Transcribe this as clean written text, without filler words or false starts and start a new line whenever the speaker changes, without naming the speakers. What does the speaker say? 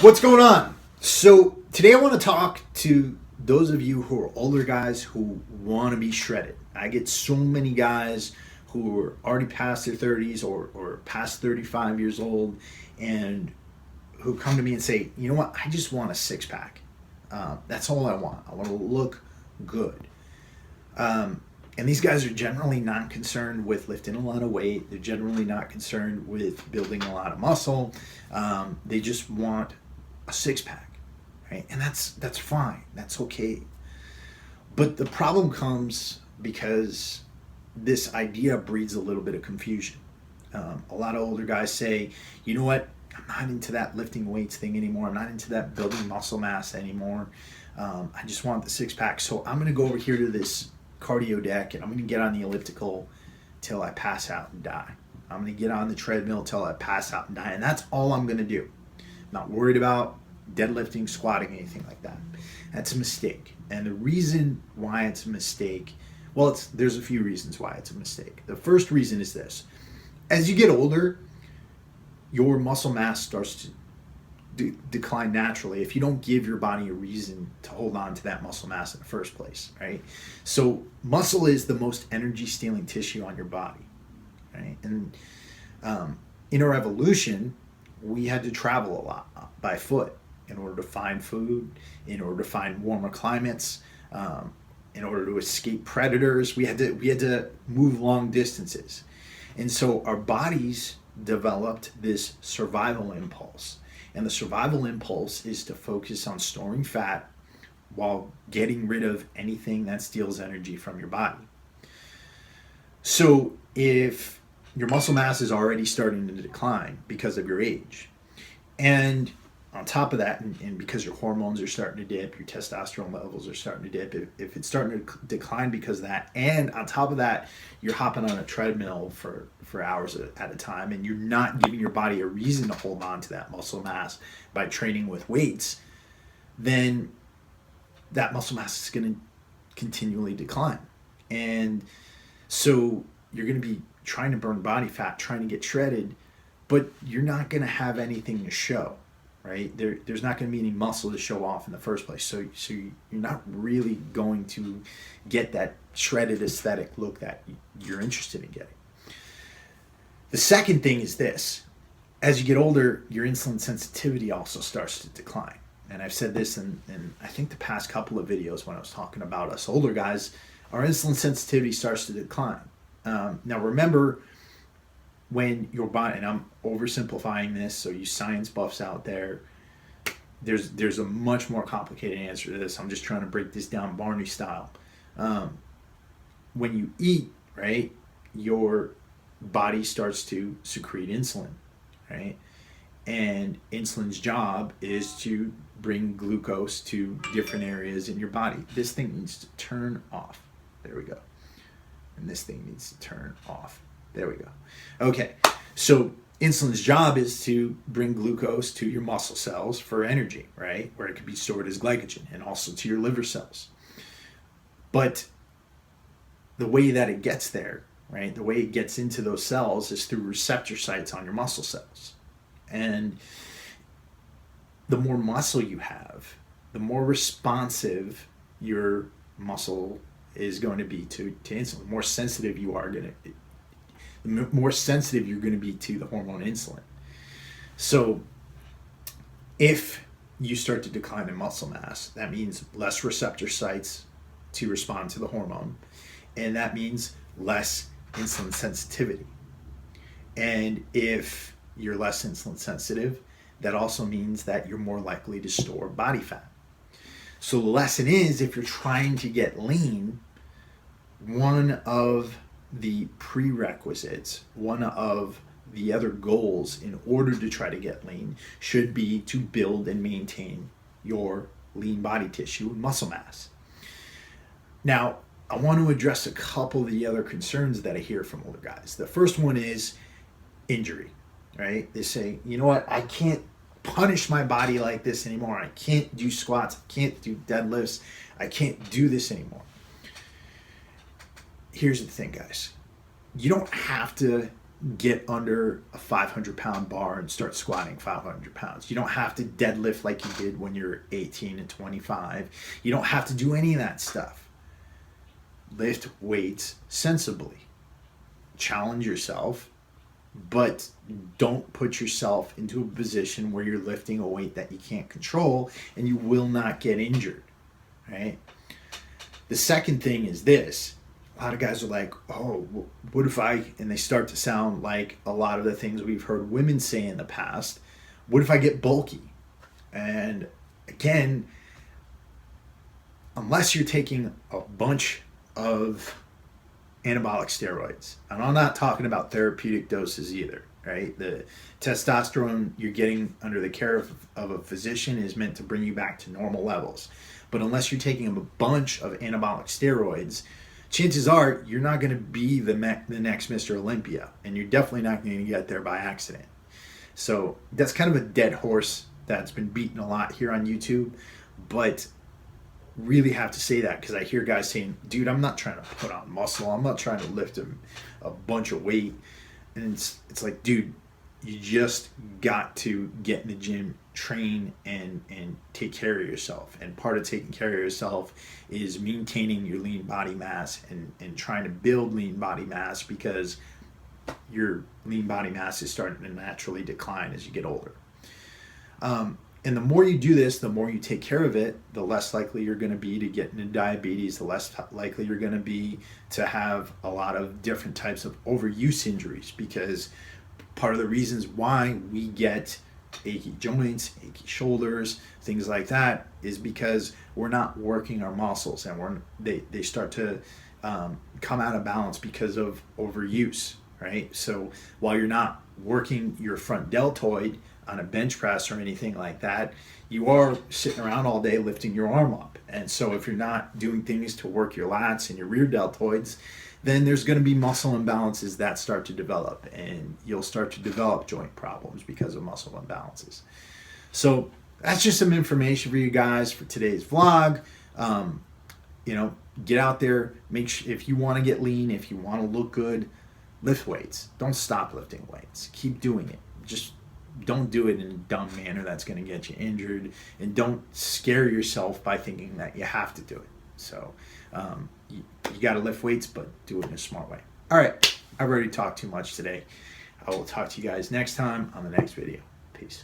What's going on? So, today I want to talk to those of you who are older guys who want to be shredded. I get so many guys who are already past their 30s or past 35 years old and who come to me and say, you know what, I just want a six pack. That's all I want. I want to look good. And these guys are generally not concerned with lifting a lot of weight. They're generally not concerned with building a lot of muscle. They just want a six pack, right? And that's fine. That's okay. But the problem comes because this idea breeds a little bit of confusion. A lot of older guys say, you know what? I'm not into that lifting weights thing anymore. I'm not into that building muscle mass anymore. I just want the six pack. So I'm going to go over here to this cardio deck and I'm going to get on the elliptical till I pass out and die. I'm going to get on the treadmill till I pass out and die. And that's all I'm going to do. I'm not worried about deadlifting, squatting, anything like that. That's a mistake. And the reason why it's a mistake, well, there's a few reasons why it's a mistake. The first reason is this. As you get older, your muscle mass starts to decline naturally if you don't give your body a reason to hold on to that muscle mass in the first place, right? So muscle is the most energy stealing tissue on your body, right? And in our evolution, we had to travel a lot by foot in order to find food, in order to find warmer climates, in order to escape predators. We had to move long distances, and so our bodies developed this survival impulse. And the survival impulse is to focus on storing fat while getting rid of anything that steals energy from your body. So if your muscle mass is already starting to decline because of your age, and on top of that, and because your hormones are starting to dip, your testosterone levels are starting to dip, if it's starting to decline because of that, and on top of that, you're hopping on a treadmill for hours at a time, and you're not giving your body a reason to hold on to that muscle mass by training with weights, then that muscle mass is going to continually decline. And so you're going to be trying to burn body fat, trying to get shredded, but you're not going to have anything to show. Right? There's not going to be any muscle to show off in the first place. So you're not really going to get that shredded aesthetic look that you're interested in getting. The second thing is this. As you get older, your insulin sensitivity also starts to decline. And I've said this in I think the past couple of videos when I was talking about us older guys, our insulin sensitivity starts to decline. Now remember, when your body, and I'm oversimplifying this, so you science buffs out there, there's a much more complicated answer to this. I'm just trying to break this down Barney style. When you eat, right, your body starts to secrete insulin, right? And insulin's job is to bring glucose to different areas in your body. This thing needs to turn off. There we go. And this thing needs to turn off. There we go. Okay, so insulin's job is to bring glucose to your muscle cells for energy, right? Where it can be stored as glycogen, and also to your liver cells. But the way that it gets there, right, the way it gets into those cells is through receptor sites on your muscle cells. And the more muscle you have, the more responsive your muscle is going to be to insulin. The more sensitive you are going to the more sensitive you're going to be to the hormone insulin. So if you start to decline in muscle mass, that means less receptor sites to respond to the hormone, and that means less insulin sensitivity. And if you're less insulin sensitive, that also means that you're more likely to store body fat. So the lesson is, if you're trying to get lean, one of the prerequisites, one of the other goals in order to try to get lean should be to build and maintain your lean body tissue and muscle mass. Now, I want to address a couple of the other concerns that I hear from older guys. The first one is injury, right? They say, you know what, I can't punish my body like this anymore. I can't do squats, I can't do deadlifts, I can't do this anymore. Here's the thing, guys. You don't have to get under a 500-pound bar and start squatting 500 pounds. You don't have to deadlift like you did when you're 18 and 25. You don't have to do any of that stuff. Lift weights sensibly. Challenge yourself, but don't put yourself into a position where you're lifting a weight that you can't control and you will not get injured, right? The second thing is this. A lot of guys are like, oh, what if and they start to sound like a lot of the things we've heard women say in the past. What if I get bulky? And again, unless you're taking a bunch of anabolic steroids, and I'm not talking about therapeutic doses either, right? The testosterone you're getting under the care of a physician is meant to bring you back to normal levels. But unless you're taking a bunch of anabolic steroids, chances are you're not going to be the next Mr. Olympia, and you're definitely not going to get there by accident. So that's kind of a dead horse that's been beaten a lot here on YouTube, but really have to say that because I hear guys saying, dude, I'm not trying to put on muscle, I'm not trying to lift a bunch of weight. And it's like, dude, you just got to get in the gym, train, and take care of yourself. And part of taking care of yourself is maintaining your lean body mass and trying to build lean body mass, because your lean body mass is starting to naturally decline as you get older. And the more you do this, the more you take care of it, the less likely you're going to be to get into diabetes, the less likely you're going to be to have a lot of different types of overuse injuries, because part of the reasons why we get achy joints, achy shoulders, things like that, is because we're not working our muscles, and they start to come out of balance because of overuse, right? So while you're not working your front deltoid on a bench press or anything like that, you are sitting around all day lifting your arm up. And so if you're not doing things to work your lats and your rear deltoids, then there's going to be muscle imbalances that start to develop, and you'll start to develop joint problems because of muscle imbalances. So that's just some information for you guys for today's vlog. Get out there, make sure, if you want to get lean, if you want to look good, lift weights. Don't stop lifting weights. Keep doing it. Just don't do it in a dumb manner that's going to get you injured, and don't scare yourself by thinking that you have to do it. So you got to lift weights, but do it in a smart way. All right, I've already talked too much today. I will talk to you guys next time on the next video. Peace.